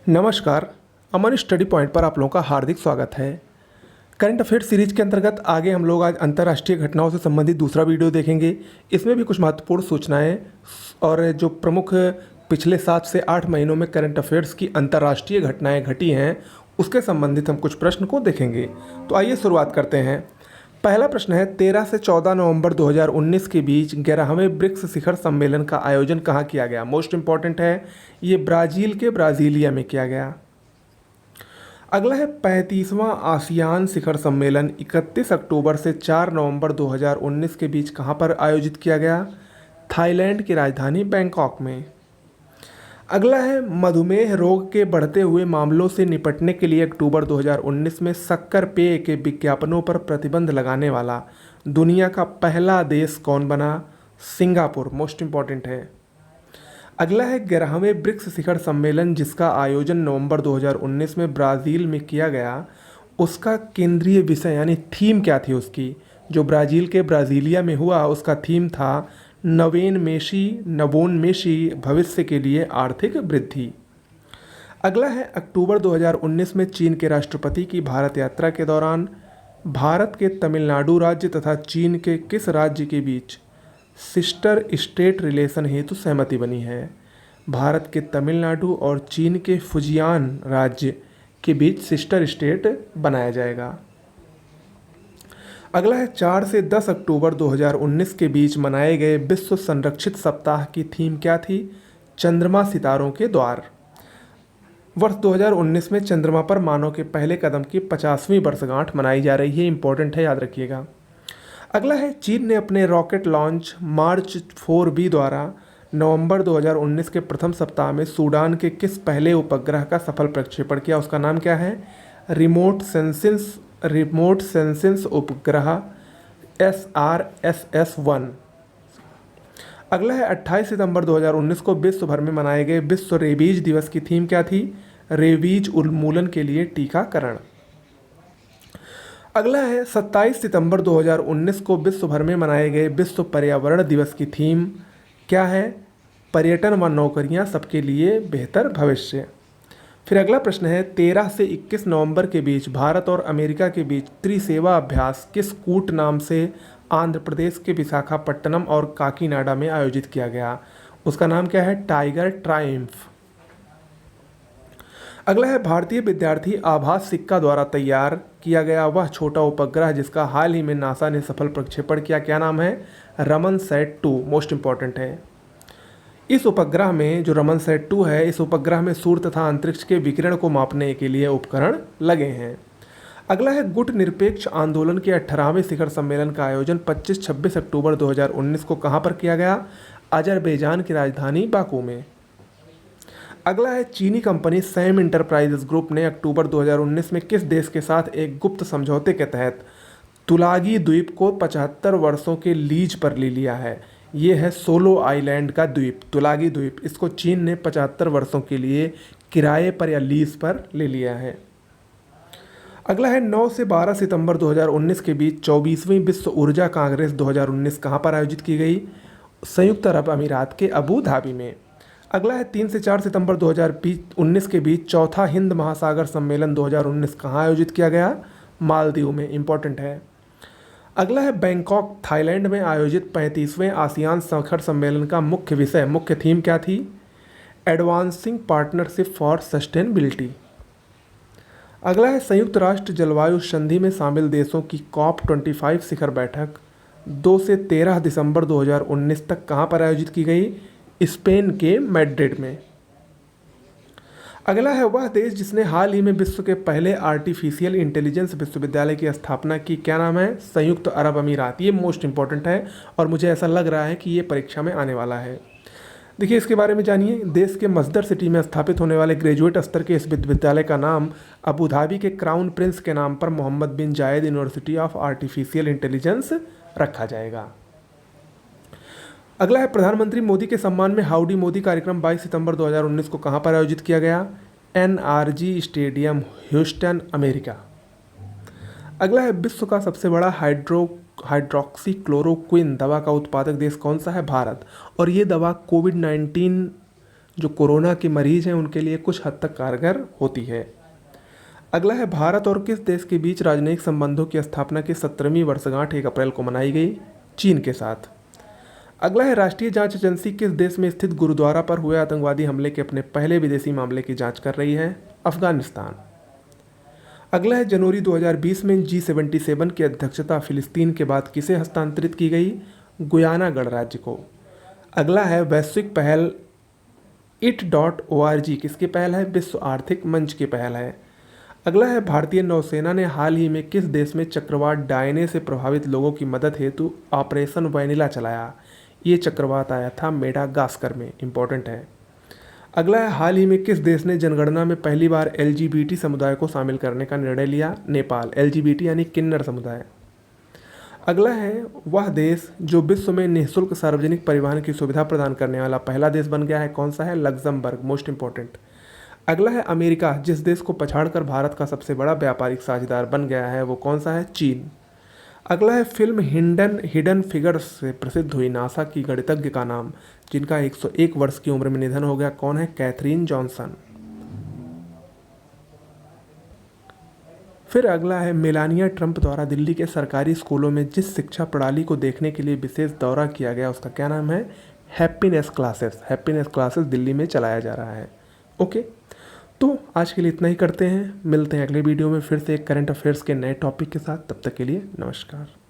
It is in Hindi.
नमस्कार। अमन स्टडी पॉइंट पर आप लोगों का हार्दिक स्वागत है। करंट अफेयर्स सीरीज के अंतर्गत आगे हम लोग आज अंतर्राष्ट्रीय घटनाओं से संबंधित दूसरा वीडियो देखेंगे। इसमें भी कुछ महत्वपूर्ण सूचनाएं और जो प्रमुख पिछले 7 से 8 महीनों में करंट अफेयर्स की अंतर्राष्ट्रीय घटनाएं घटी हैं उसके संबंधित हम कुछ प्रश्न को देखेंगे। तो आइए शुरुआत करते हैं। पहला प्रश्न है, 13 से 14 नवंबर 2019 के बीच 11वें ब्रिक्स शिखर सम्मेलन का आयोजन कहाँ किया गया। मोस्ट इंपॉर्टेंट है, ये ब्राज़ील के ब्राज़ीलिया में किया गया। अगला है 35वां आसियान शिखर सम्मेलन 31 अक्टूबर से 4 नवंबर 2019 के बीच कहाँ पर आयोजित किया गया। थाईलैंड की राजधानी बैंकॉक में। अगला है, मधुमेह रोग के बढ़ते हुए मामलों से निपटने के लिए अक्टूबर 2019 में शक्कर पेय के विज्ञापनों पर प्रतिबंध लगाने वाला दुनिया का पहला देश कौन बना। सिंगापुर। मोस्ट इंपॉर्टेंट है। अगला है, 11वें ब्रिक्स शिखर सम्मेलन जिसका आयोजन नवंबर 2019 में ब्राज़ील में किया गया, उसका केंद्रीय विषय यानी थीम क्या थी उसकी। जो ब्राज़ील के ब्राज़ीलिया में हुआ उसका थीम था नवोन्मेषी भविष्य के लिए आर्थिक वृद्धि। अगला है, अक्टूबर 2019 में चीन के राष्ट्रपति की भारत यात्रा के दौरान भारत के तमिलनाडु राज्य तथा चीन के किस राज्य के बीच सिस्टर स्टेट रिलेशन हेतु सहमति बनी है। भारत के तमिलनाडु और चीन के फुजियान राज्य के बीच सिस्टर स्टेट बनाया जाएगा। अगला है, 4 से 10 अक्टूबर 2019 के बीच मनाए गए विश्व संरक्षित सप्ताह की थीम क्या थी। चंद्रमा सितारों के द्वार। वर्ष 2019 में चंद्रमा पर मानव के पहले कदम की 50वीं वर्षगांठ मनाई जा रही है। इंपॉर्टेंट है, याद रखिएगा। अगला है, चीन ने अपने रॉकेट लॉन्च मार्च 4B द्वारा नवंबर 2019 के प्रथम सप्ताह में सूडान के किस पहले उपग्रह का सफल प्रक्षेपण किया। उसका नाम क्या है। रिमोट सेंसिंग उपग्रह SRSS-1। अगला है, 28 सितंबर 2019 को विश्व भर में मनाए गए विश्व रेबीज दिवस की थीम क्या थी। रेबीज उन्मूलन के लिए टीकाकरण। अगला है, 27 सितंबर 2019 को विश्व भर में मनाए गए विश्व पर्यावरण दिवस की थीम क्या है। पर्यटन व नौकरियां सबके लिए बेहतर भविष्य। फिर अगला प्रश्न है, 13 से 21 नवंबर के बीच भारत और अमेरिका के बीच त्रिसेवा अभ्यास किस कूट नाम से आंध्र प्रदेश के विशाखापट्टनम और काकीनाडा में आयोजित किया गया। उसका नाम क्या है। Tiger Triumph. अगला है, भारतीय विद्यार्थी आभास सिक्का द्वारा तैयार किया गया वह छोटा उपग्रह जिसका हाल ही में नासा ने सफल प्रक्षेपण किया, क्या नाम है। रमनसैट-2। मोस्ट इंपॉर्टेंट है। इस उपग्रह में जो रमनसैट-2 है, इस उपग्रह में सूर्य तथा अंतरिक्ष के विकिरण को मापने के लिए उपकरण लगे हैं। अगला है, गुट निरपेक्ष आंदोलन के 18वें शिखर सम्मेलन का आयोजन 25-26 अक्टूबर 2019 को कहाँ पर किया गया। अजरबैजान की राजधानी बाकू में। अगला है, चीनी कंपनी सैम इंटरप्राइजेज ग्रुप ने अक्टूबर 2019 में किस देश के साथ एक गुप्त समझौते के तहत तुलागी द्वीप को 75 वर्षों के लीज पर ले लिया है। ये है सोलो आइलैंड का द्वीप, तुलागी द्वीप। इसको चीन ने 75 वर्षों के लिए किराए पर या लीज पर ले लिया है। अगला है, 9 से 12 सितंबर 2019 के बीच 24वीं विश्व ऊर्जा कांग्रेस 2019 कहाँ पर आयोजित की गई। संयुक्त अरब अमीरात के अबू धाबी में। अगला है, 3 से 4 सितंबर 2019 के बीच चौथा हिंद महासागर सम्मेलन 2019 कहाँ आयोजित किया गया। मालदीव में। इंपॉर्टेंट है। अगला है, बैंकॉक थाईलैंड में आयोजित 35वें आसियान शिखर सम्मेलन का मुख्य थीम क्या थी। Advancing partnership for sustainability. अगला है, संयुक्त राष्ट्र जलवायु संधि में शामिल देशों की COP25 शिखर बैठक 2 से 13 दिसंबर 2019 तक कहाँ पर आयोजित की गई। स्पेन के मैड्रिड में। अगला है, वह देश जिसने हाल ही में विश्व के पहले आर्टिफिशियल इंटेलिजेंस विश्वविद्यालय की स्थापना की, क्या नाम है। संयुक्त अरब अमीरात। ये मोस्ट इंपॉर्टेंट है और मुझे ऐसा लग रहा है कि ये परीक्षा में आने वाला है। देखिए, इसके बारे में जानिए। देश के मस्दर सिटी में स्थापित होने वाले ग्रेजुएट स्तर के इस विश्वविद्यालय का नाम अबू धाबी के क्राउन प्रिंस के नाम पर मोहम्मद बिन जायद यूनिवर्सिटी ऑफ आर्टिफिशियल इंटेलिजेंस रखा जाएगा। अगला है, प्रधानमंत्री मोदी के सम्मान में हाउडी मोदी कार्यक्रम 22 सितंबर 2019 को कहाँ पर आयोजित किया गया। NRG stadium, Houston, America. अगला है, विश्व का सबसे बड़ा हाइड्रोक्सीक्लोरोक्विन दवा का उत्पादक देश कौन सा है। भारत। और ये दवा कोविड-19 जो कोरोना के मरीज हैं उनके लिए कुछ हद तक कारगर होती है। अगला है, भारत और किस देश के बीच राजनयिक संबंधों की स्थापना की 17वीं वर्षगांठ 1 अप्रैल को मनाई गई? चीन के साथ। अगला है, राष्ट्रीय जांच एजेंसी किस देश में स्थित गुरुद्वारा पर हुए आतंकवादी हमले के अपने पहले विदेशी मामले की जांच कर रही है? अफगानिस्तान। अगला है, जनवरी 2020 में G77 की अध्यक्षता फिलिस्तीन के बाद किसे हस्तांतरित की गई? गुयाना गणराज्य को। अगला है, वैश्विक पहल it.org किसकी पहल है? विश्व आर्थिक मंच की पहल है। अगला है, भारतीय नौसेना ने हाल ही में किस देश में चक्रवात डायने से प्रभावित लोगों की मदद हेतु ऑपरेशन वैनिला चलाया? ये चक्रवात आया था मेडागास्कर में, इंपॉर्टेंट है। अगला है, हाल ही में किस देश ने जनगणना में पहली बार LGBT समुदाय को शामिल करने का निर्णय लिया? नेपाल। LGBT यानी किन्नर समुदाय। अगला है, वह देश जो विश्व में निःशुल्क सार्वजनिक परिवहन की सुविधा प्रदान करने वाला पहला देश बन गया है, कौन सा है? Luxembourg, most important. अगला है, अमेरिका जिस देश को पछाड़कर भारत का सबसे बड़ा व्यापारिक साझेदार बन गया है, वो कौन सा है? चीन। अगला है, फिल्म हिडन फिगर्स से प्रसिद्ध हुई नासा की गणितज्ञ का नाम, जिनका 101 वर्ष की उम्र में निधन हो गया, कौन है? Katherine Johnson. फिर अगला है, मेलानिया ट्रंप द्वारा दिल्ली के सरकारी स्कूलों में जिस शिक्षा प्रणाली को देखने के लिए विशेष दौरा किया गया, उसका क्या नाम है? Happiness classes. Happiness classes Delhi में चलाया जा रहा है। ओके, तो आज के लिए इतना ही करते हैं। मिलते हैं अगले वीडियो में फिर से एक करंट अफेयर्स के नए टॉपिक के साथ। तब तक के लिए नमस्कार।